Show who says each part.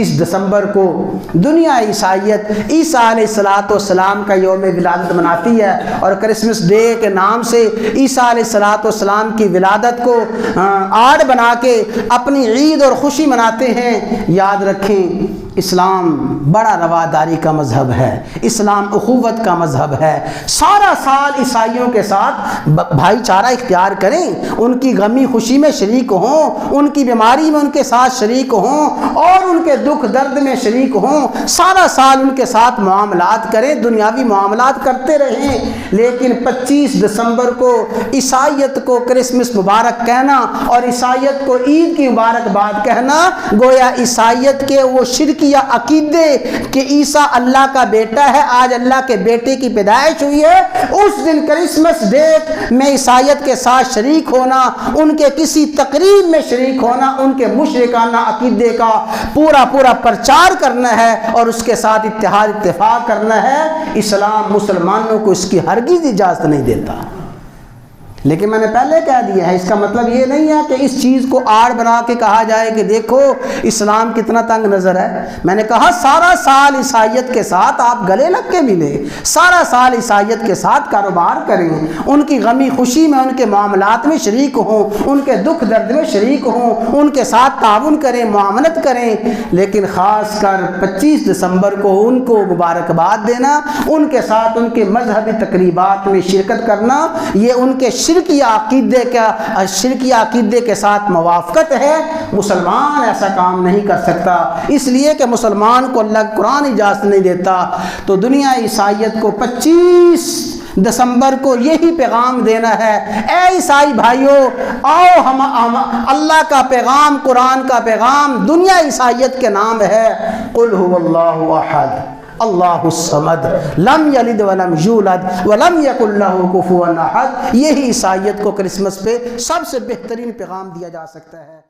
Speaker 1: 25 دسمبر کو دنیا عیسائیت عیسیٰ علیہ السلام کا یوم ولادت مناتی ہے، اور کرسمس ڈے کے نام سے عیسیٰ علیہ السلام کی ولادت کو آڑ بنا کے اپنی عید اور خوشی مناتے ہیں۔ یاد رکھیں، اسلام بڑا رواداری کا مذہب ہے، اسلام اخوت کا مذہب ہے۔ سارا سال عیسائیوں کے ساتھ بھائی چارہ اختیار کریں، ان کی غمی خوشی میں شریک ہوں، ان کی بیماری میں ان کے ساتھ شریک ہوں، اور ان کے دکھ درد میں شریک ہوں۔ سارا سال ان کے ساتھ معاملات کریں، دنیاوی معاملات کرتے رہیں، لیکن 25 دسمبر کو عیسائیت کو کرسمس مبارک کہنا اور عیسائیت کو عید کی مبارکباد کہنا گویا عیسائیت کے وہ شرکیہ عقیدے کہ عیسیٰ اللہ کا بیٹا ہے، آج اللہ کے بیٹے کی پیدائش ہوئی ہے، اس دن کرسمس ڈے میں عیسائیت کے ساتھ شریک ہونا، ان کے کسی تقریب میں شریک ہونا، ان کے مشرکانہ عقیدے کا پورا پرچار کرنا ہے اور اس کے ساتھ اتفاق کرنا ہے۔ اسلام مسلمانوں کو اس کی ہرگز اجازت نہیں دیتا۔ لیکن میں نے پہلے کہہ دیا ہے، اس کا مطلب یہ نہیں ہے کہ اس چیز کو آڑ بنا کے کہا جائے کہ دیکھو اسلام کتنا تنگ نظر ہے۔ میں نے کہا سارا سال عیسائیت کے ساتھ آپ گلے لگ کے ملے، سارا سال عیسائیت کے ساتھ کاروبار کریں، ان کی غمی خوشی میں ان کے معاملات میں شریک ہوں، ان کے دکھ درد میں شریک ہوں، ان کے ساتھ تعاون کریں، معاونت کریں، لیکن خاص کر 25 دسمبر کو ان کو مبارکباد دینا، ان کے ساتھ ان کے مذہبی تقریبات میں شرکت کرنا، یہ ان کے شرکیہ عقیدے کے ساتھ موافقت ہے۔ مسلمان ایسا کام نہیں کر سکتا، اس لیے کہ مسلمان کو اللہ قرآن اجازت نہیں دیتا۔ تو دنیا عیسائیت کو 25 دسمبر کو یہی پیغام دینا ہے، اے عیسائی بھائیو، آؤ ہم اللہ کا پیغام، قرآن کا پیغام دنیا عیسائیت کے نام ہے، قل هو اللہ احد اللہ الصمد لم یلد ولم یولد ولم یکن لہ کفوا احد۔ یہی عیسائیت کو کرسمس پہ سب سے بہترین پیغام دیا جا سکتا ہے۔